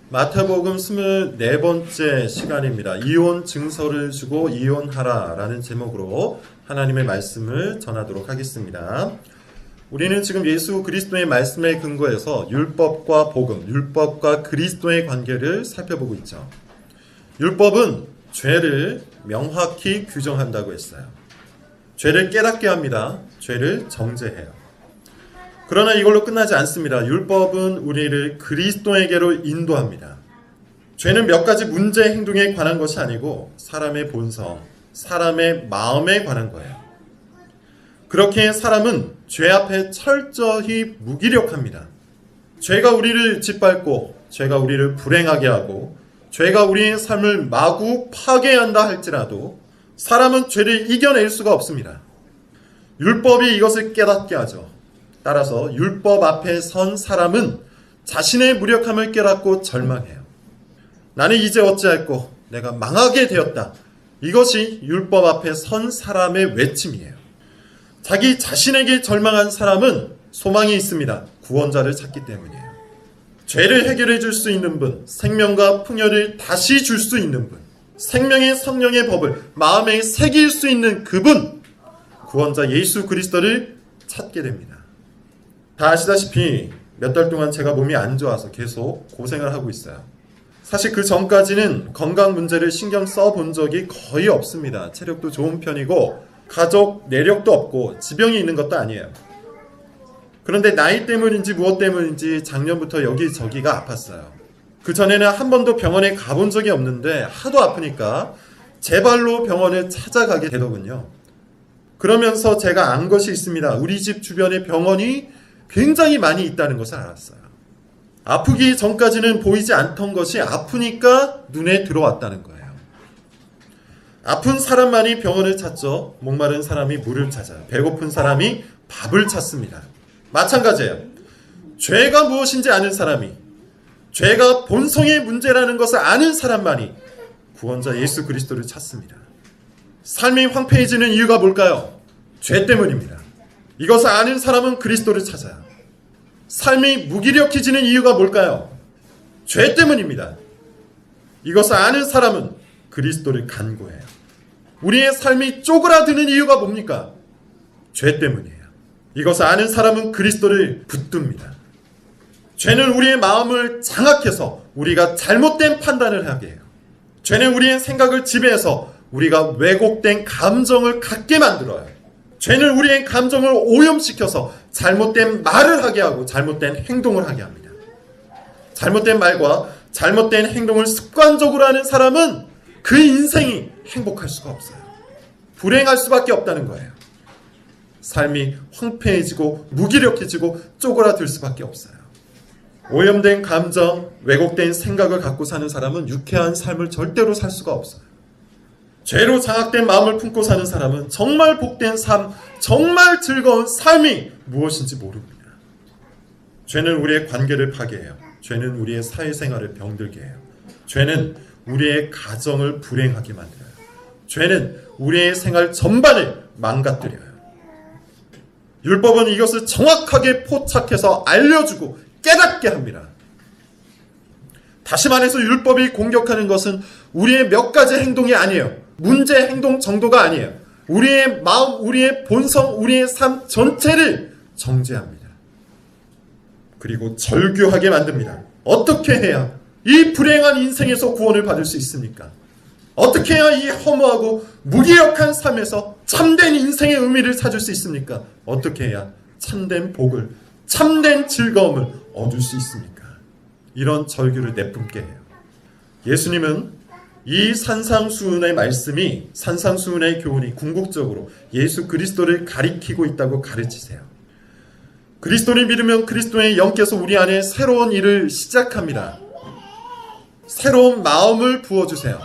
마태복음 24번째 시간입니다. 이혼 증서를 주고 이혼하라 라는 제목으로 하나님의 말씀을 전하도록 하겠습니다. 우리는 지금 예수 그리스도의 말씀에 근거해서 율법과 복음, 율법과 그리스도의 관계를 살펴보고 있죠. 율법은 죄를 명확히 규정한다고 했어요. 죄를 깨닫게 합니다. 죄를 정죄해요. 그러나 이걸로 끝나지 않습니다. 율법은 우리를 그리스도에게로 인도합니다. 죄는 몇 가지 문제 행동에 관한 것이 아니고 사람의 본성, 사람의 마음에 관한 거예요. 그렇게 사람은 죄 앞에 철저히 무기력합니다. 죄가 우리를 짓밟고 죄가 우리를 불행하게 하고 죄가 우리의 삶을 마구 파괴한다 할지라도 사람은 죄를 이겨낼 수가 없습니다. 율법이 이것을 깨닫게 하죠. 따라서 율법 앞에 선 사람은 자신의 무력함을 깨닫고 절망해요. 나는 이제 어찌할꼬 내가 망하게 되었다. 이것이 율법 앞에 선 사람의 외침이에요. 자기 자신에게 절망한 사람은 소망이 있습니다. 구원자를 찾기 때문이에요. 죄를 해결해 줄 수 있는 분, 생명과 풍요를 다시 줄 수 있는 분, 생명의 성령의 법을 마음에 새길 수 있는 그분, 구원자 예수 그리스도를 찾게 됩니다. 다 아시다시피 몇 달 동안 제가 몸이 안 좋아서 계속 고생을 하고 있어요. 사실 그 전까지는 건강 문제를 신경 써본 적이 거의 없습니다. 체력도 좋은 편이고 가족 내력도 없고 지병이 있는 것도 아니에요. 그런데 나이 때문인지 무엇 때문인지 작년부터 여기저기가 아팠어요. 그 전에는 한 번도 병원에 가본 적이 없는데 하도 아프니까 제 발로 병원을 찾아가게 되더군요. 그러면서 제가 안 것이 있습니다. 우리 집 주변에 병원이 굉장히 많이 있다는 것을 알았어요. 아프기 전까지는 보이지 않던 것이 아프니까 눈에 들어왔다는 거예요. 아픈 사람만이 병원을 찾죠. 목마른 사람이 물을 찾아요. 배고픈 사람이 밥을 찾습니다. 마찬가지예요. 죄가 무엇인지 아는 사람이, 죄가 본성의 문제라는 것을 아는 사람만이 구원자 예수 그리스도를 찾습니다. 삶이 황폐해지는 이유가 뭘까요? 죄 때문입니다. 이것을 아는 사람은 그리스도를 찾아요. 삶이 무기력해지는 이유가 뭘까요? 죄 때문입니다. 이것을 아는 사람은 그리스도를 간구해요. 우리의 삶이 쪼그라드는 이유가 뭡니까? 죄 때문이에요. 이것을 아는 사람은 그리스도를 붙듭니다. 죄는 우리의 마음을 장악해서 우리가 잘못된 판단을 하게 해요. 죄는 우리의 생각을 지배해서 우리가 왜곡된 감정을 갖게 만들어요. 죄는 우리의 감정을 오염시켜서 잘못된 말을 하게 하고 잘못된 행동을 하게 합니다. 잘못된 말과 잘못된 행동을 습관적으로 하는 사람은 그 인생이 행복할 수가 없어요. 불행할 수밖에 없다는 거예요. 삶이 황폐해지고 무기력해지고 쪼그라들 수밖에 없어요. 오염된 감정, 왜곡된 생각을 갖고 사는 사람은 유쾌한 삶을 절대로 살 수가 없어요. 죄로 장악된 마음을 품고 사는 사람은 정말 복된 삶, 정말 즐거운 삶이 무엇인지 모릅니다. 죄는 우리의 관계를 파괴해요. 죄는 우리의 사회생활을 병들게 해요. 죄는 우리의 가정을 불행하게 만들어요. 죄는 우리의 생활 전반을 망가뜨려요. 율법은 이것을 정확하게 포착해서 알려주고 깨닫게 합니다. 다시 말해서 율법이 공격하는 것은 우리의 몇 가지 행동이 아니에요. 문제 행동 정도가 아니에요. 우리의 마음, 우리의 본성, 우리의 삶 전체를 정죄합니다. 그리고 절규하게 만듭니다. 어떻게 해야 이 불행한 인생에서 구원을 받을 수 있습니까? 어떻게 해야 이 허무하고 무기력한 삶에서 참된 인생의 의미를 찾을 수 있습니까? 어떻게 해야 참된 복을, 참된 즐거움을 얻을 수 있습니까? 이런 절규를 내뿜게 해요. 예수님은 이 산상수훈의 말씀이, 산상수훈의 교훈이 궁극적으로 예수 그리스도를 가리키고 있다고 가르치세요. 그리스도를 믿으면 그리스도의 영께서 우리 안에 새로운 일을 시작합니다. 새로운 마음을 부어주세요.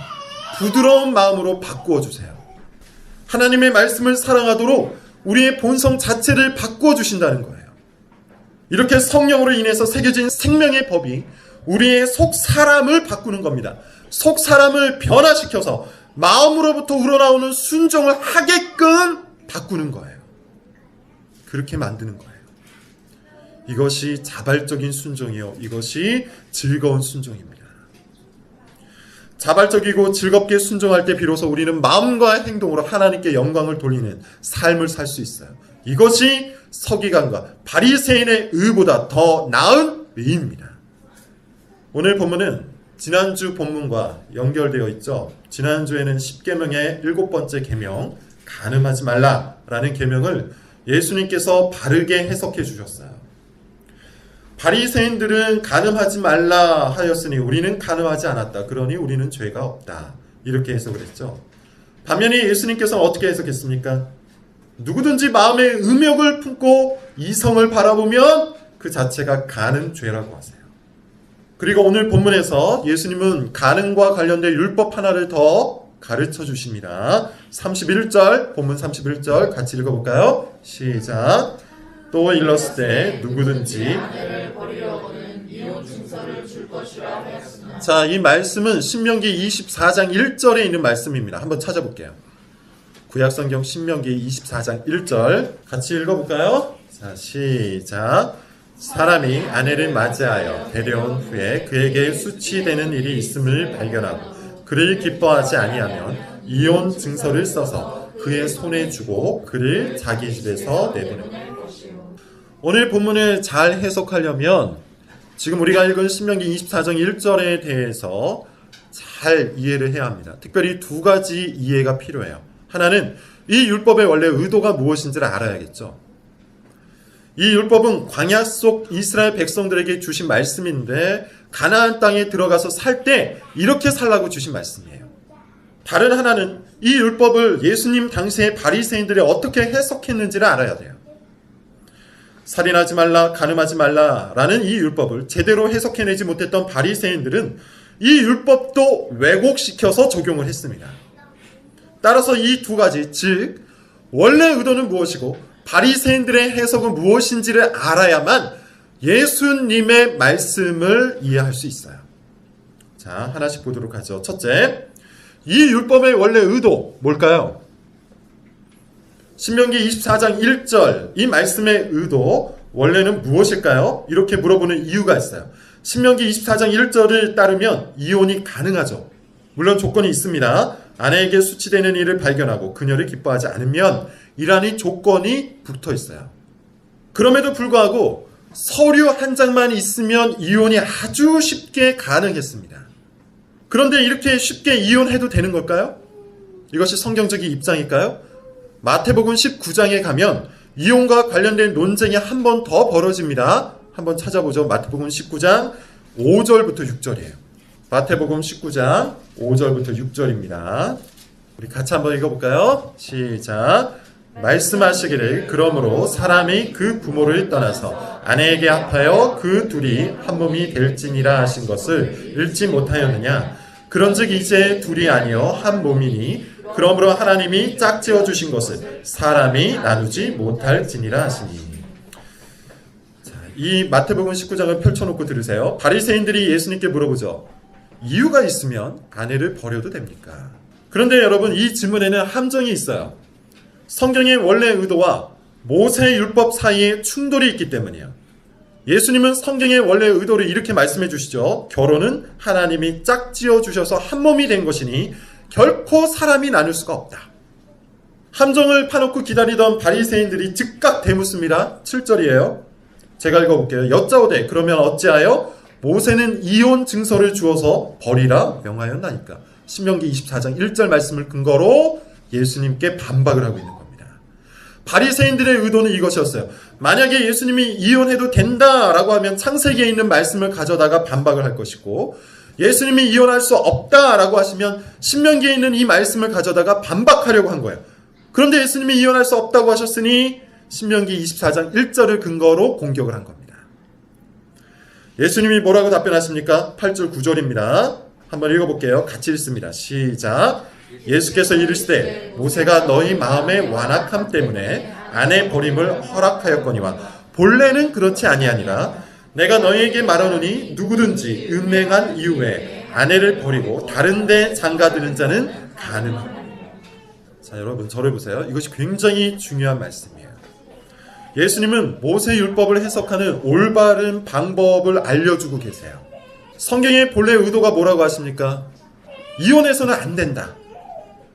부드러운 마음으로 바꾸어 주세요. 하나님의 말씀을 사랑하도록 우리의 본성 자체를 바꾸어 주신다는 거예요. 이렇게 성령으로 인해서 새겨진 생명의 법이 우리의 속 사람을 바꾸는 겁니다. 속 사람을 변화시켜서 마음으로부터 우러나오는 순종을 하게끔 바꾸는 거예요. 그렇게 만드는 거예요. 이것이 자발적인 순종이요, 이것이 즐거운 순종입니다. 자발적이고 즐겁게 순종할 때 비로소 우리는 마음과 행동으로 하나님께 영광을 돌리는 삶을 살 수 있어요. 이것이 서기관과 바리새인의 의보다 더 나은 의입니다. 오늘 본문은 지난주 본문과 연결되어 있죠. 지난주에는 10계명의 7번째 계명, 간음하지 말라라는 계명을 예수님께서 바르게 해석해 주셨어요. 바리새인들은 간음하지 말라 하였으니 우리는 간음하지 않았다. 그러니 우리는 죄가 없다. 이렇게 해석을 했죠. 반면에 예수님께서는 어떻게 해석했습니까? 누구든지 마음에 음욕을 품고 이성을 바라보면 그 자체가 간음죄라고 하세요. 그리고 오늘 본문에서 예수님은 간음과 관련된 율법 하나를 더 가르쳐 주십니다. 31절, 본문 31절 같이 읽어볼까요? 시작. 또 일렀을 때 누구든지 자, 이 말씀은 신명기 24장 1절에 있는 말씀입니다. 한번 찾아볼게요. 구약성경 신명기 24장 1절 같이 읽어볼까요? 자, 시작. 사람이 아내를 맞이하여 데려온 후에 그에게 수치되는 일이 있음을 발견하고 그를 기뻐하지 아니하면 이혼 증서를 써서 그의 손에 주고 그를 자기 집에서 내보냅니다. 오늘 본문을 잘 해석하려면 지금 우리가 읽은 신명기 24장 1절에 대해서 잘 이해를 해야 합니다. 특별히 두 가지 이해가 필요해요. 하나는 이 율법의 원래 의도가 무엇인지를 알아야겠죠. 이 율법은 광야 속 이스라엘 백성들에게 주신 말씀인데 가나안 땅에 들어가서 살 때 이렇게 살라고 주신 말씀이에요. 다른 하나는 이 율법을 예수님 당시의 바리새인들이 어떻게 해석했는지를 알아야 돼요. 살인하지 말라, 간음하지 말라라는 이 율법을 제대로 해석해내지 못했던 바리새인들은 이 율법도 왜곡시켜서 적용을 했습니다. 따라서 이 두 가지, 즉 원래 의도는 무엇이고 바리새인들의 해석은 무엇인지를 알아야만 예수님의 말씀을 이해할 수 있어요. 자, 하나씩 보도록 하죠. 첫째, 이 율법의 원래 의도 뭘까요? 신명기 24장 1절 이 말씀의 의도 원래는 무엇일까요? 이렇게 물어보는 이유가 있어요. 신명기 24장 1절을 따르면 이혼이 가능하죠. 물론 조건이 있습니다. 아내에게 수치되는 일을 발견하고 그녀를 기뻐하지 않으면 이라는 조건이 붙어 있어요. 그럼에도 불구하고 서류 한 장만 있으면 이혼이 아주 쉽게 가능했습니다. 그런데 이렇게 쉽게 이혼해도 되는 걸까요? 이것이 성경적인 입장일까요? 마태복음 19장에 가면 이혼과 관련된 논쟁이 한 번 더 벌어집니다. 한번 찾아보죠. 마태복음 19장 5절부터 6절이에요. 마태복음 19장 5절부터 6절입니다. 우리 같이 한번 읽어볼까요? 시작. 말씀하시기를 그러므로 사람이 그 부모를 떠나서 아내에게 합하여 그 둘이 한 몸이 될지니라 하신 것을 읽지 못하였느냐. 그런즉 이제 둘이 아니여 한 몸이니 그러므로 하나님이 짝지어 주신 것을 사람이 나누지 못할지니라 하시니. 자, 이 마태복음 19장을 펼쳐놓고 들으세요. 바리새인들이 예수님께 물어보죠. 이유가 있으면 아내를 버려도 됩니까? 그런데 여러분, 이 질문에는 함정이 있어요. 성경의 원래 의도와 모세의 율법 사이에 충돌이 있기 때문이에요. 예수님은 성경의 원래 의도를 이렇게 말씀해 주시죠. 결혼은 하나님이 짝지어 주셔서 한 몸이 된 것이니 결코 사람이 나눌 수가 없다. 함정을 파놓고 기다리던 바리새인들이 즉각 대묻습니다. 7절이에요. 제가 읽어볼게요. 여짜오되 그러면 어찌하여 모세는 이혼 증서를 주어서 버리라 명하였나이까. 신명기 24장 1절 말씀을 근거로 예수님께 반박을 하고 있는 겁니다. 바리새인들의 의도는 이것이었어요. 만약에 예수님이 이혼해도 된다라고 하면 창세기에 있는 말씀을 가져다가 반박을 할 것이고, 예수님이 이혼할 수 없다라고 하시면 신명기에 있는 이 말씀을 가져다가 반박하려고 한 거예요. 그런데 예수님이 이혼할 수 없다고 하셨으니 신명기 24장 1절을 근거로 공격을 한 겁니다. 예수님이 뭐라고 답변하십니까? 8절 9절입니다. 한번 읽어볼게요. 같이 읽습니다. 시작. 예수께서 이르시되 모세가 너희 마음의 완악함 때문에 아내 버림을 허락하였거니와 본래는 그렇지 아니하니라. 내가 너희에게 말하노니 누구든지 음행한 이후에 아내를 버리고 다른 데 장가드는 자는 간음하라. 자, 여러분 저를 보세요. 이것이 굉장히 중요한 말씀이에요. 예수님은 모세 율법을 해석하는 올바른 방법을 알려주고 계세요. 성경의 본래 의도가 뭐라고 하십니까? 이혼해서는 안 된다.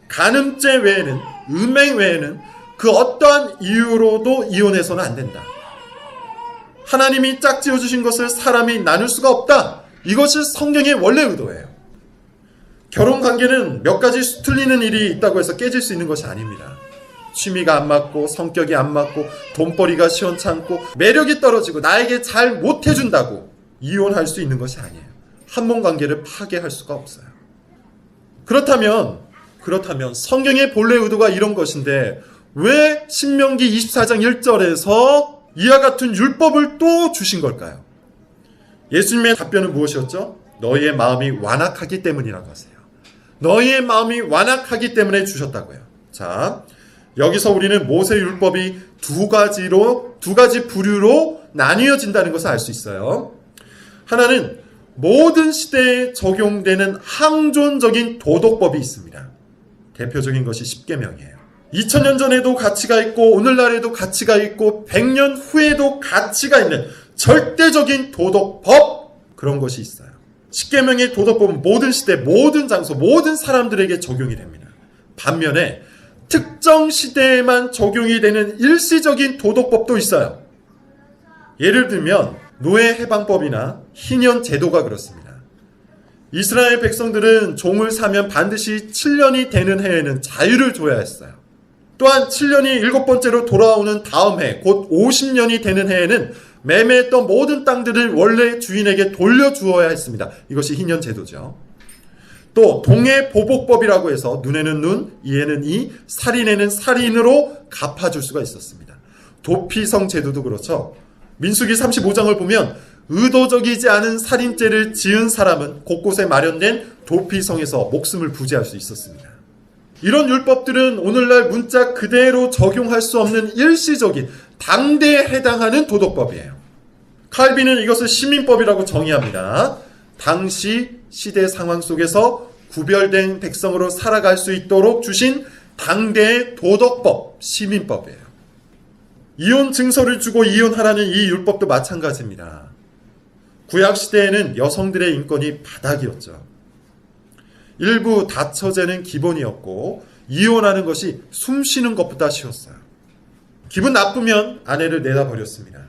간음죄 외에는, 음행 외에는 그 어떠한 이유로도 이혼해서는 안 된다. 하나님이 짝지어 주신 것을 사람이 나눌 수가 없다. 이것이 성경의 원래 의도예요. 결혼관계는 몇 가지 수틀리는 일이 있다고 해서 깨질 수 있는 것이 아닙니다. 취미가 안 맞고 성격이 안 맞고 돈벌이가 시원찮고 매력이 떨어지고 나에게 잘 못해준다고 이혼할 수 있는 것이 아니에요. 한몸관계를 파괴할 수가 없어요. 그렇다면 성경의 본래 의도가 이런 것인데 왜 신명기 24장 1절에서 이와 같은 율법을 또 주신 걸까요? 예수님의 답변은 무엇이었죠? 너희의 마음이 완악하기 때문이라고 하세요. 너희의 마음이 완악하기 때문에 주셨다고요. 자, 여기서 우리는 모세 율법이 두 가지 부류로 나뉘어진다는 것을 알 수 있어요. 하나는 모든 시대에 적용되는 항존적인 도덕법이 있습니다. 대표적인 것이 십계명이에요. 2000년 전에도 가치가 있고 오늘날에도 가치가 있고 100년 후에도 가치가 있는 절대적인 도덕법, 그런 것이 있어요. 십계명의 도덕법은 모든 시대, 모든 장소, 모든 사람들에게 적용이 됩니다. 반면에 특정 시대에만 적용이 되는 일시적인 도덕법도 있어요. 예를 들면 노예 해방법이나 희년 제도가 그렇습니다. 이스라엘 백성들은 종을 사면 반드시 7년이 되는 해에는 자유를 줘야 했어요. 또한 7년이 7번째로 돌아오는 다음 해, 곧 50년이 되는 해에는 매매했던 모든 땅들을 원래 주인에게 돌려주어야 했습니다. 이것이 희년 제도죠. 또 동해 보복법이라고 해서 눈에는 눈, 이에는 이, 살인에는 살인으로 갚아줄 수가 있었습니다. 도피성 제도도 그렇죠. 민수기 35장을 보면 의도적이지 않은 살인죄를 지은 사람은 곳곳에 마련된 도피성에서 목숨을 부지할 수 있었습니다. 이런 율법들은 오늘날 문자 그대로 적용할 수 없는 일시적인 당대에 해당하는 도덕법이에요. 칼빈은 이것을 시민법이라고 정의합니다. 당시 시대 상황 속에서 구별된 백성으로 살아갈 수 있도록 주신 당대의 도덕법, 시민법이에요. 이혼 증서를 주고 이혼하라는 이 율법도 마찬가지입니다. 구약시대에는 여성들의 인권이 바닥이었죠. 일부 다처제는 기본이었고 이혼하는 것이 숨쉬는 것보다 쉬웠어요. 기분 나쁘면 아내를 내다버렸습니다.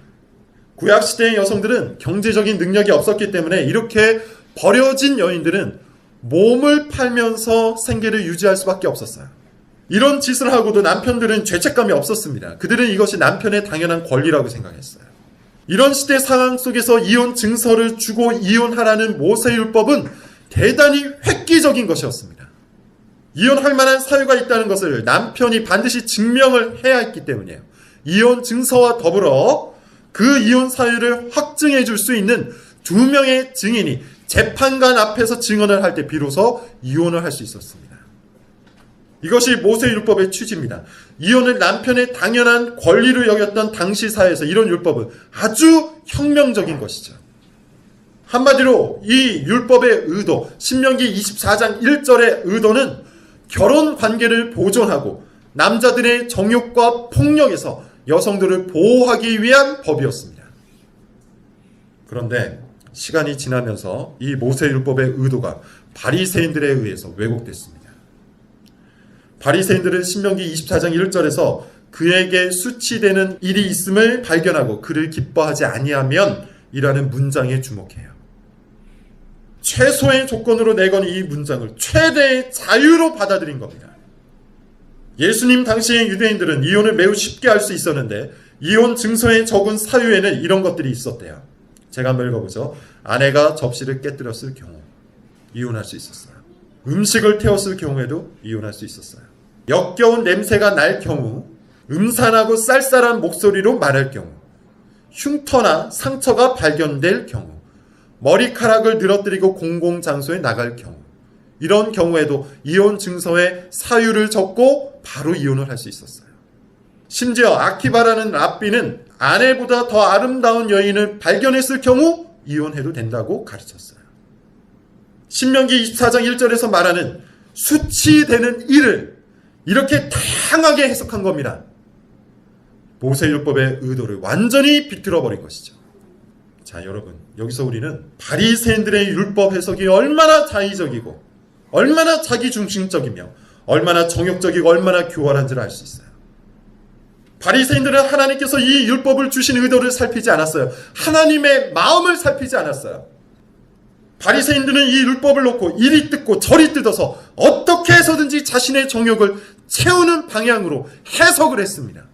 구약시대의 여성들은 경제적인 능력이 없었기 때문에 이렇게 버려진 여인들은 몸을 팔면서 생계를 유지할 수밖에 없었어요. 이런 짓을 하고도 남편들은 죄책감이 없었습니다. 그들은 이것이 남편의 당연한 권리라고 생각했어요. 이런 시대 상황 속에서 이혼 증서를 주고 이혼하라는 모세율법은 대단히 획기적인 것이었습니다. 이혼할 만한 사유가 있다는 것을 남편이 반드시 증명을 해야 했기 때문이에요. 이혼 증서와 더불어 그 이혼 사유를 확증해 줄 수 있는 2명의 증인이 재판관 앞에서 증언을 할 때 비로소 이혼을 할 수 있었습니다. 이것이 모세율법의 취지입니다. 이혼을 남편의 당연한 권리로 여겼던 당시 사회에서 이런 율법은 아주 혁명적인 것이죠. 한마디로 이 율법의 의도, 신명기 24장 1절의 의도는 결혼 관계를 보존하고 남자들의 정욕과 폭력에서 여성들을 보호하기 위한 법이었습니다. 그런데 시간이 지나면서 이 모세율법의 의도가 바리새인들에 의해서 왜곡됐습니다. 바리새인들은 신명기 24장 1절에서 그에게 수치되는 일이 있음을 발견하고 그를 기뻐하지 아니하면 이라는 문장에 주목해요. 최소의 조건으로 내건 이 문장을 최대의 자유로 받아들인 겁니다. 예수님 당시의 유대인들은 이혼을 매우 쉽게 할 수 있었는데 이혼 증서에 적은 사유에는 이런 것들이 있었대요. 제가 한번 읽어보죠. 아내가 접시를 깨뜨렸을 경우 이혼할 수 있었어요. 음식을 태웠을 경우에도 이혼할 수 있었어요. 역겨운 냄새가 날 경우, 음산하고 쌀쌀한 목소리로 말할 경우, 흉터나 상처가 발견될 경우, 머리카락을 늘어뜨리고 공공장소에 나갈 경우, 이런 경우에도 이혼 증서에 사유를 적고 바로 이혼을 할 수 있었어요. 심지어 아키바라는 랍비는 아내보다 더 아름다운 여인을 발견했을 경우 이혼해도 된다고 가르쳤어요. 신명기 24장 1절에서 말하는 수치되는 일을 이렇게 다양하게 해석한 겁니다. 모세율법의 의도를 완전히 비틀어버린 것이죠. 자, 여러분, 여기서 우리는 바리새인들의 율법 해석이 얼마나 자의적이고 얼마나 자기중심적이며 얼마나 정욕적이고 얼마나 교활한지를 알 수 있어요. 바리새인들은 하나님께서 이 율법을 주신 의도를 살피지 않았어요. 하나님의 마음을 살피지 않았어요. 바리새인들은 이 율법을 놓고 이리 뜯고 저리 뜯어서 어떻게 해서든지 자신의 정욕을 채우는 방향으로 해석을 했습니다.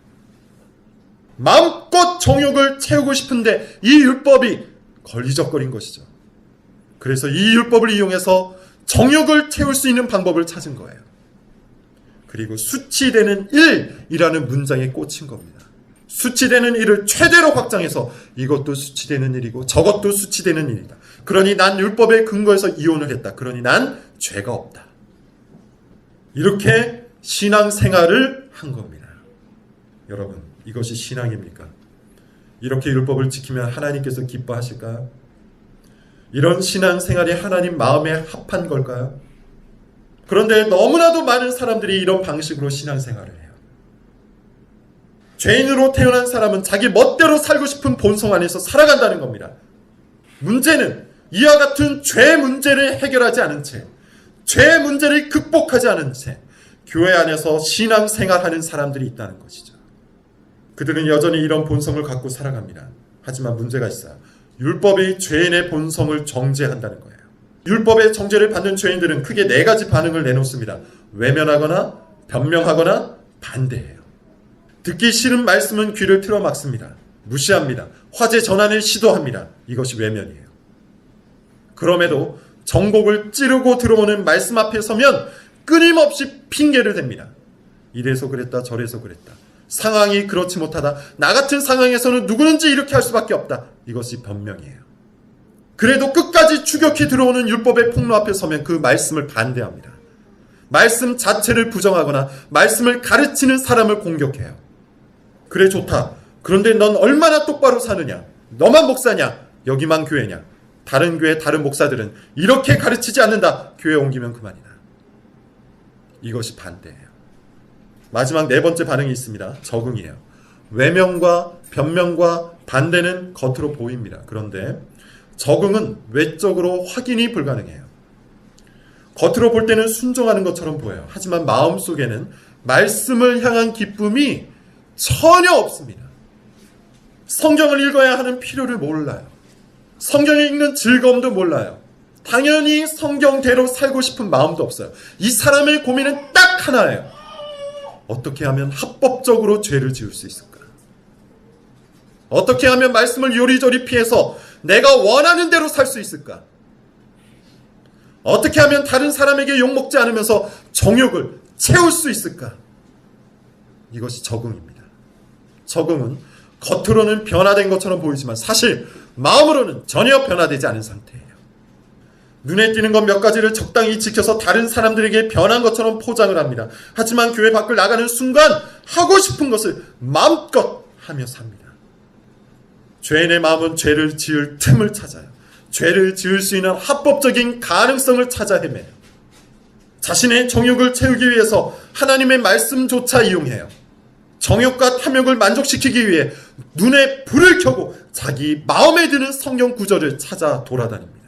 마음껏 정욕을 채우고 싶은데 이 율법이 걸리적거린 것이죠. 그래서 이 율법을 이용해서 정욕을 채울 수 있는 방법을 찾은 거예요. 그리고 수치되는 일이라는 문장에 꽂힌 겁니다. 수치되는 일을 최대로 확장해서 이것도 수치되는 일이고 저것도 수치되는 일이다. 그러니 난 율법에 근거해서 이혼을 했다. 그러니 난 죄가 없다. 이렇게 신앙생활을 한 겁니다. 여러분, 이것이 신앙입니까? 이렇게 율법을 지키면 하나님께서 기뻐하실까요? 이런 신앙생활이 하나님 마음에 합한 걸까요? 그런데 너무나도 많은 사람들이 이런 방식으로 신앙생활을 해요. 죄인으로 태어난 사람은 자기 멋대로 살고 싶은 본성 안에서 살아간다는 겁니다. 문제는 이와 같은 죄 문제를 해결하지 않은 채, 죄 문제를 극복하지 않은 채 교회 안에서 신앙생활하는 사람들이 있다는 것이죠. 그들은 여전히 이런 본성을 갖고 살아갑니다. 하지만 문제가 있어요. 율법이 죄인의 본성을 정죄한다는 거예요. 율법의 정죄를 받는 죄인들은 크게 네 가지 반응을 내놓습니다. 외면하거나 변명하거나 반대해요. 듣기 싫은 말씀은 귀를 틀어막습니다. 무시합니다. 화제 전환을 시도합니다. 이것이 외면이에요. 그럼에도 정곡을 찌르고 들어오는 말씀 앞에 서면 끊임없이 핑계를 댑니다. 이래서 그랬다 저래서 그랬다. 상황이 그렇지 못하다. 나 같은 상황에서는 누구든지 이렇게 할 수밖에 없다. 이것이 변명이에요. 그래도 끝까지 추격해 들어오는 율법의 폭로 앞에 서면 그 말씀을 반대합니다. 말씀 자체를 부정하거나 말씀을 가르치는 사람을 공격해요. 그래 좋다. 그런데 넌 얼마나 똑바로 사느냐? 너만 목사냐? 여기만 교회냐? 다른 교회 다른 목사들은 이렇게 가르치지 않는다. 교회 옮기면 그만이다. 이것이 반대예요. 마지막 네 번째 반응이 있습니다. 적응이에요. 외면과 변명과 반대는 겉으로 보입니다. 그런데 적응은 외적으로 확인이 불가능해요. 겉으로 볼 때는 순종하는 것처럼 보여요. 하지만 마음속에는 말씀을 향한 기쁨이 전혀 없습니다. 성경을 읽어야 하는 필요를 몰라요. 성경을 읽는 즐거움도 몰라요. 당연히 성경대로 살고 싶은 마음도 없어요. 이 사람의 고민은 딱 하나예요. 어떻게 하면 합법적으로 죄를 지을 수 있을까? 어떻게 하면 말씀을 요리조리 피해서 내가 원하는 대로 살 수 있을까? 어떻게 하면 다른 사람에게 욕먹지 않으면서 정욕을 채울 수 있을까? 이것이 적응입니다. 적응은 겉으로는 변화된 것처럼 보이지만 사실 마음으로는 전혀 변화되지 않은 상태예요. 눈에 띄는 것 몇 가지를 적당히 지켜서 다른 사람들에게 변한 것처럼 포장을 합니다. 하지만 교회 밖을 나가는 순간 하고 싶은 것을 마음껏 하며 삽니다. 죄인의 마음은 죄를 지을 틈을 찾아요. 죄를 지을 수 있는 합법적인 가능성을 찾아 헤매요. 자신의 정욕을 채우기 위해서 하나님의 말씀조차 이용해요. 정욕과 탐욕을 만족시키기 위해 눈에 불을 켜고 자기 마음에 드는 성경 구절을 찾아 돌아다닙니다.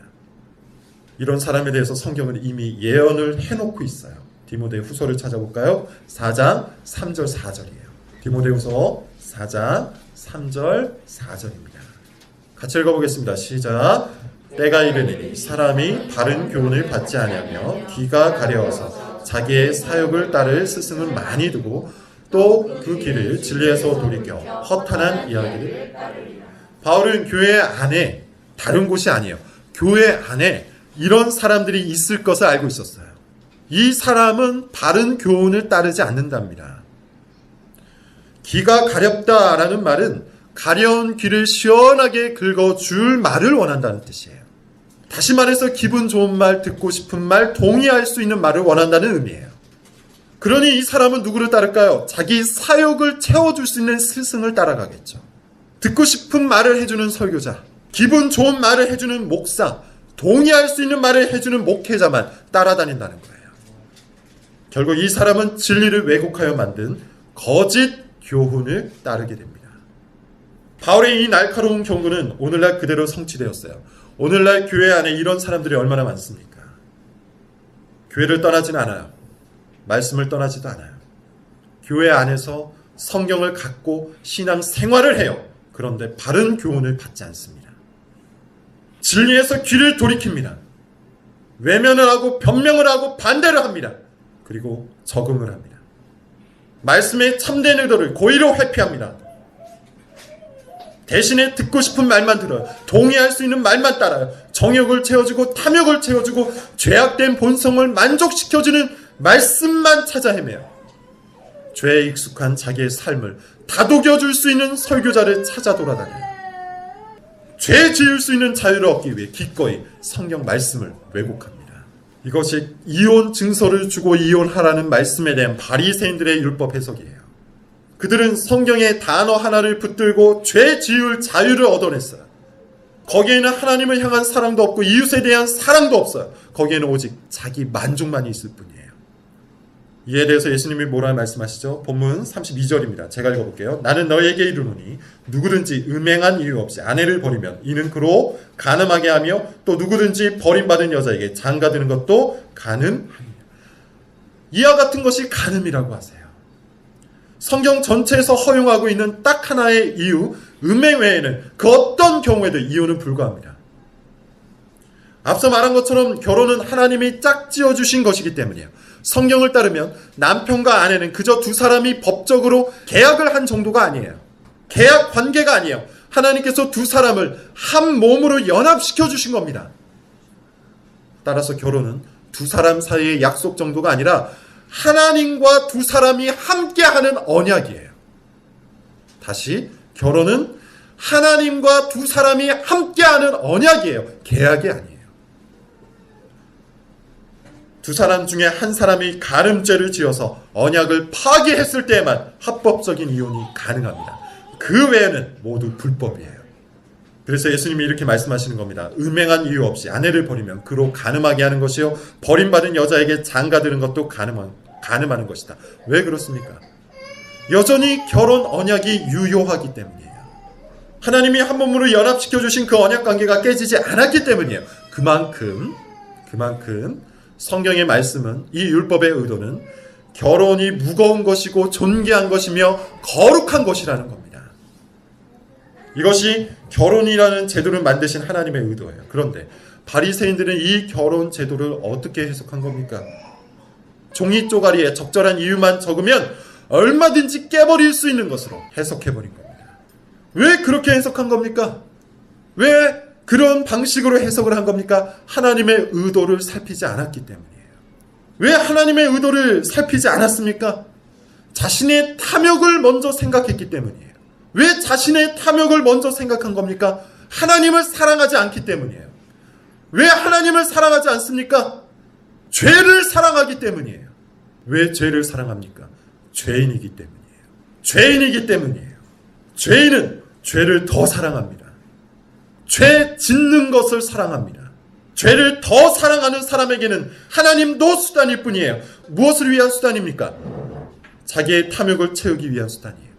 이런 사람에 대해서 성경은 이미 예언을 해놓고 있어요. 디모데 후서를 찾아볼까요? 4장 3절 4절이에요. 디모데 후서 4장 3절 4절입니다. 같이 읽어보겠습니다. 시작. 때가 이르니 사람이 바른 교훈을 받지 아니하며 귀가 가려워서 자기의 사욕을 따를 스승은 많이 두고 또 그 길을 진리에서 돌이켜 허탄한 이야기를. 바울은 교회 안에, 다른 곳이 아니에요. 교회 안에 이런 사람들이 있을 것을 알고 있었어요. 이 사람은 바른 교훈을 따르지 않는답니다. 귀가 가렵다라는 말은 가려운 귀를 시원하게 긁어줄 말을 원한다는 뜻이에요. 다시 말해서 기분 좋은 말, 듣고 싶은 말, 동의할 수 있는 말을 원한다는 의미예요. 그러니 이 사람은 누구를 따를까요? 자기 사욕을 채워줄 수 있는 스승을 따라가겠죠. 듣고 싶은 말을 해주는 설교자, 기분 좋은 말을 해주는 목사, 동의할 수 있는 말을 해주는 목회자만 따라다닌다는 거예요. 결국 이 사람은 진리를 왜곡하여 만든 거짓 교훈을 따르게 됩니다. 바울의 이 날카로운 경고는 오늘날 그대로 성취되었어요. 오늘날 교회 안에 이런 사람들이 얼마나 많습니까? 교회를 떠나지는 않아요. 말씀을 떠나지도 않아요. 교회 안에서 성경을 갖고 신앙 생활을 해요. 그런데 바른 교훈을 받지 않습니다. 진리에서 귀를 돌이킵니다. 외면을 하고 변명을 하고 반대를 합니다. 그리고 적응을 합니다. 말씀의 참된 의도를 고의로 회피합니다. 대신에 듣고 싶은 말만 들어요. 동의할 수 있는 말만 따라요. 정욕을 채워주고 탐욕을 채워주고 죄악된 본성을 만족시켜주는 말씀만 찾아 헤매요. 죄에 익숙한 자기의 삶을 다독여줄 수 있는 설교자를 찾아 돌아다녀요. 죄 지을 수 있는 자유를 얻기 위해 기꺼이 성경 말씀을 왜곡합니다. 이것이 이혼 증서를 주고 이혼하라는 말씀에 대한 바리새인들의 율법 해석이에요. 그들은 성경의 단어 하나를 붙들고 죄 지을 자유를 얻어냈어요. 거기에는 하나님을 향한 사랑도 없고 이웃에 대한 사랑도 없어요. 거기에는 오직 자기 만족만이 있을 뿐이에요. 이에 대해서 예수님이 뭐라 말씀하시죠? 본문 32절입니다. 제가 읽어볼게요. 나는 너에게 이르노니 누구든지 음행한 이유 없이 아내를 버리면 이는 그로 간음하게 하며 또 누구든지 버림받은 여자에게 장가드는 것도 간음하니라. 이와 같은 것이 간음이라고 하세요. 성경 전체에서 허용하고 있는 딱 하나의 이유, 음행 외에는 그 어떤 경우에도 이유는 불가합니다. 앞서 말한 것처럼 결혼은 하나님이 짝지어 주신 것이기 때문이에요. 성경을 따르면 남편과 아내는 그저 두 사람이 법적으로 계약을 한 정도가 아니에요. 계약 관계가 아니에요. 하나님께서 두 사람을 한 몸으로 연합시켜 주신 겁니다. 따라서 결혼은 두 사람 사이의 약속 정도가 아니라 하나님과 두 사람이 함께하는 언약이에요. 다시, 결혼은 하나님과 두 사람이 함께하는 언약이에요. 계약이 아니에요. 두 사람 중에 한 사람이 간음죄를 지어서 언약을 파기했을 때에만 합법적인 이혼이 가능합니다. 그 외에는 모두 불법이에요. 그래서 예수님이 이렇게 말씀하시는 겁니다. 음행한 이유 없이 아내를 버리면 그로 간음하게 하는 것이요 버림받은 여자에게 장가드는 것도 간음하는 것이다. 왜 그렇습니까? 여전히 결혼 언약이 유효하기 때문이에요. 하나님이 한 몸으로 연합시켜 주신 그 언약 관계가 깨지지 않았기 때문이에요. 그만큼 성경의 말씀은, 이 율법의 의도는 결혼이 무거운 것이고 존귀한 것이며 거룩한 것이라는 겁니다. 이것이 결혼이라는 제도를 만드신 하나님의 의도예요. 그런데 바리새인들은 이 결혼 제도를 어떻게 해석한 겁니까? 종이 쪼가리에 적절한 이유만 적으면 얼마든지 깨버릴 수 있는 것으로 해석해버린 겁니다. 왜 그렇게 해석한 겁니까? 왜 그런 방식으로 해석을 한 겁니까? 하나님의 의도를 살피지 않았기 때문이에요. 왜 하나님의 의도를 살피지 않았습니까? 자신의 탐욕을 먼저 생각했기 때문이에요. 왜 자신의 탐욕을 먼저 생각한 겁니까? 하나님을 사랑하지 않기 때문이에요. 왜 하나님을 사랑하지 않습니까? 죄를 사랑하기 때문이에요. 왜 죄를 사랑합니까? 죄인이기 때문이에요. 죄인이기 때문이에요. 죄인은 죄를 더 사랑합니다. 죄 짓는 것을 사랑합니다. 죄를 더 사랑하는 사람에게는 하나님도 수단일 뿐이에요. 무엇을 위한 수단입니까? 자기의 탐욕을 채우기 위한 수단이에요.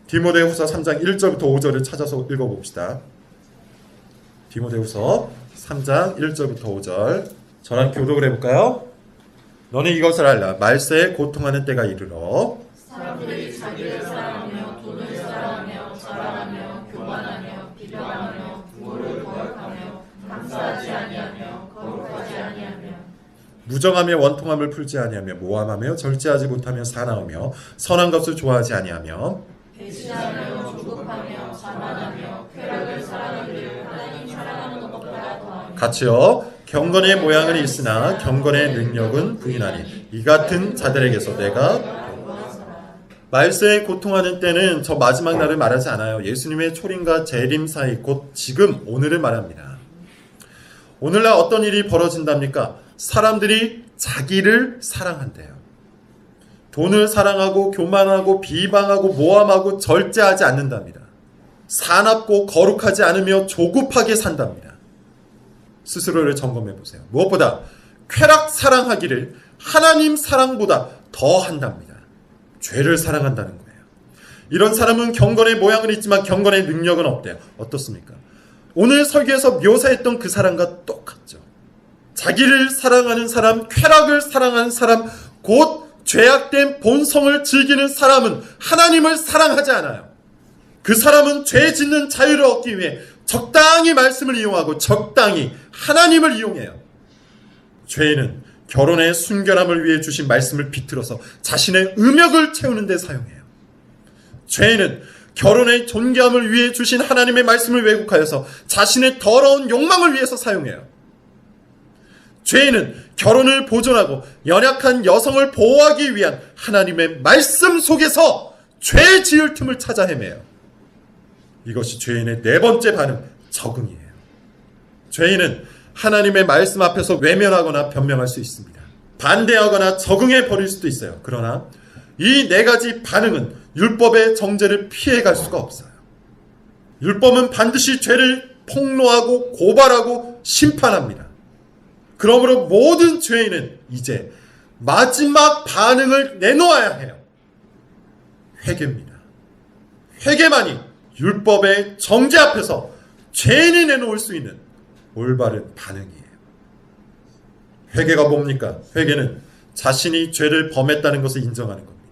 디모데후서 3장 1절부터 5절을 찾아서 읽어봅시다. 디모데후서 3장 1절부터 5절. 저랑 교독을 해볼까요? 너는 이것을 알라. 말세에 고통하는 때가 이르러 사람들이 자기를 사랑하며 돈을 사랑하며 자랑하며 교만하며 비방하며 부모를 거역하며 감사하지 아니하며 거룩하지 아니하며 무정하며 원통함을 풀지 아니하며 모함하며 절제하지 못하며 사나우며 선한 것을 좋아하지 아니하며 배신하며 조급하며 자만하며 쾌락을 사랑하기를 하나님 사랑하는 것보다 더하며 같이요. 경건의 모양은 있으나 경건의 능력은 부인하니 이 같은 자들에게서 내가 말세에 고통하는 때는 저 마지막 날을 말하지 않아요. 예수님의 초림과 재림 사이 곧 지금 오늘을 말합니다. 오늘날 어떤 일이 벌어진답니까? 사람들이 자기를 사랑한대요. 돈을 사랑하고 교만하고 비방하고 모함하고 절제하지 않는답니다. 사납고 거룩하지 않으며 조급하게 산답니다. 스스로를 점검해 보세요. 무엇보다 쾌락 사랑하기를 하나님 사랑보다 더 한답니다. 죄를 사랑한다는 거예요. 이런 사람은 경건의 모양은 있지만 경건의 능력은 없대요. 어떻습니까? 오늘 설교에서 묘사했던 그 사람과 똑같죠. 자기를 사랑하는 사람, 쾌락을 사랑하는 사람, 곧 죄악된 본성을 즐기는 사람은 하나님을 사랑하지 않아요. 그 사람은 죄 짓는 자유를 얻기 위해 적당히 말씀을 이용하고 적당히 하나님을 이용해요. 죄인은 결혼의 순결함을 위해 주신 말씀을 비틀어서 자신의 음욕을 채우는 데 사용해요. 죄인은 결혼의 존귀함을 위해 주신 하나님의 말씀을 왜곡하여서 자신의 더러운 욕망을 위해서 사용해요. 죄인은 결혼을 보존하고 연약한 여성을 보호하기 위한 하나님의 말씀 속에서 죄 지을 틈을 찾아 헤매요. 이것이 죄인의 네 번째 반응, 적응이에요. 죄인은 하나님의 말씀 앞에서 외면하거나 변명할 수 있습니다. 반대하거나 적응해 버릴 수도 있어요. 그러나 이 네 가지 반응은 율법의 정죄를 피해갈 수가 없어요. 율법은 반드시 죄를 폭로하고 고발하고 심판합니다. 그러므로 모든 죄인은 이제 마지막 반응을 내놓아야 해요. 회개입니다. 회개만이 율법의 정죄 앞에서 죄인이 내놓을 수 있는 올바른 반응이에요. 회개가 뭡니까? 회개는 자신이 죄를 범했다는 것을 인정하는 겁니다.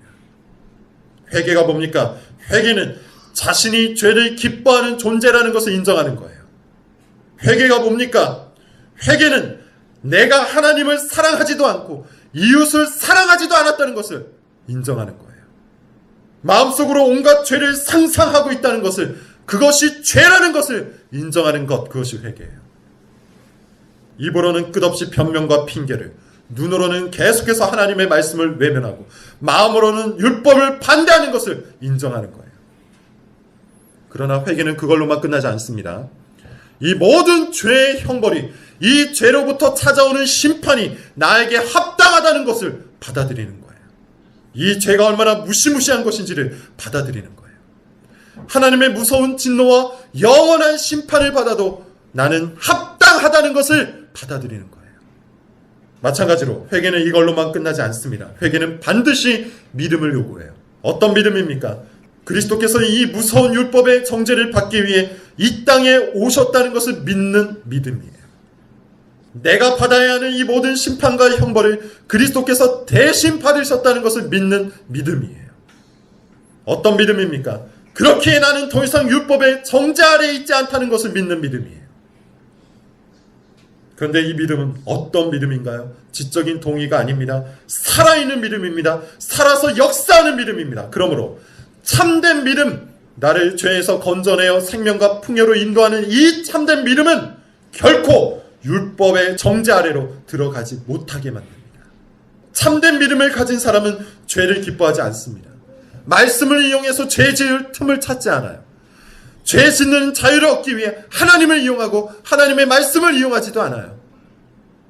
회개가 뭡니까? 회개는 자신이 죄를 기뻐하는 존재라는 것을 인정하는 거예요. 회개가 뭡니까? 회개는 내가 하나님을 사랑하지도 않고 이웃을 사랑하지도 않았다는 것을 인정하는 거예요. 마음속으로 온갖 죄를 상상하고 있다는 것을, 그것이 죄라는 것을 인정하는 것, 그것이 회개예요. 입으로는 끝없이 변명과 핑계를, 눈으로는 계속해서 하나님의 말씀을 외면하고 마음으로는 율법을 반대하는 것을 인정하는 거예요. 그러나 회개는 그걸로만 끝나지 않습니다. 이 모든 죄의 형벌이, 이 죄로부터 찾아오는 심판이 나에게 합당하다는 것을 받아들이는 거예요. 이 죄가 얼마나 무시무시한 것인지를 받아들이는 거예요. 하나님의 무서운 진노와 영원한 심판을 받아도 나는 합당하다는 것을 받아들이는 거예요. 마찬가지로 회개는 이걸로만 끝나지 않습니다. 회개는 반드시 믿음을 요구해요. 어떤 믿음입니까? 그리스도께서 이 무서운 율법의 정죄를 받기 위해 이 땅에 오셨다는 것을 믿는 믿음이에요. 내가 받아야 하는 이 모든 심판과 형벌을 그리스도께서 대신 받으셨다는 것을 믿는 믿음이에요. 어떤 믿음입니까? 그렇기에 나는 더 이상 율법의 정죄 아래에 있지 않다는 것을 믿는 믿음이에요. 그런데 이 믿음은 어떤 믿음인가요? 지적인 동의가 아닙니다. 살아있는 믿음입니다. 살아서 역사하는 믿음입니다. 그러므로 참된 믿음, 나를 죄에서 건져내어 생명과 풍요로 인도하는 이 참된 믿음은 결코 율법의 정죄 아래로 들어가지 못하게 만듭니다. 참된 믿음을 가진 사람은 죄를 기뻐하지 않습니다. 말씀을 이용해서 죄 지을 틈을 찾지 않아요. 죄 짓는 자유를 얻기 위해 하나님을 이용하고 하나님의 말씀을 이용하지도 않아요.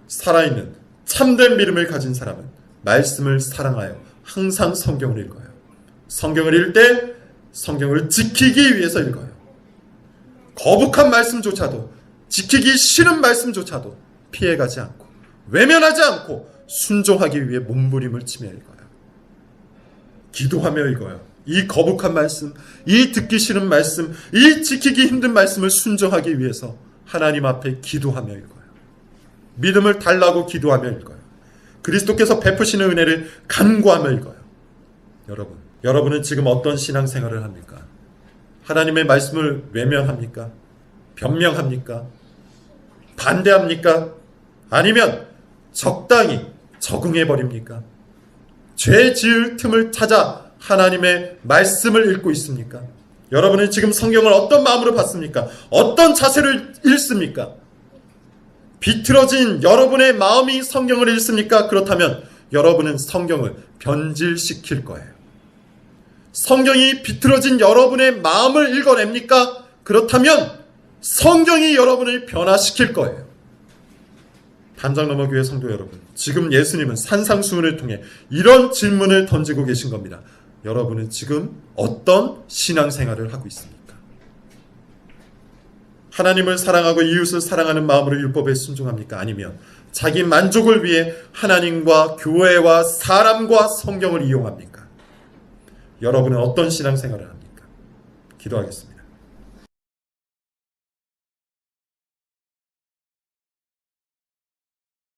살아있는 참된 믿음을 가진 사람은 말씀을 사랑하여 항상 성경을 읽어요. 성경을 읽을 때 성경을 지키기 위해서 읽어요. 거북한 말씀조차도, 지키기 싫은 말씀조차도 피해가지 않고 외면하지 않고 순종하기 위해 몸부림을 치며 읽어요. 기도하며 읽어요. 이 거북한 말씀, 이 듣기 싫은 말씀, 이 지키기 힘든 말씀을 순종하기 위해서 하나님 앞에 기도하며 읽어요. 믿음을 달라고 기도하며 읽어요. 그리스도께서 베푸시는 은혜를 간구하며 읽어요. 여러분은 지금 어떤 신앙생활을 합니까? 하나님의 말씀을 외면합니까? 변명합니까? 반대합니까? 아니면 적당히 적응해버립니까? 죄 지을 틈을 찾아 하나님의 말씀을 읽고 있습니까? 여러분은 지금 성경을 어떤 마음으로 받습니까? 어떤 자세를 읽습니까? 비틀어진 여러분의 마음이 성경을 읽습니까? 그렇다면 여러분은 성경을 변질시킬 거예요. 성경이 비틀어진 여러분의 마음을 읽어냅니까? 그렇다면 성경이 여러분을 변화시킬 거예요. 단장너머교회 성도 여러분, 지금 예수님은 산상수훈을 통해 이런 질문을 던지고 계신 겁니다. 여러분은 지금 어떤 신앙생활을 하고 있습니까? 하나님을 사랑하고 이웃을 사랑하는 마음으로 율법에 순종합니까? 아니면 자기 만족을 위해 하나님과 교회와 사람과 성경을 이용합니까? 여러분은 어떤 신앙생활을 합니까? 기도하겠습니다.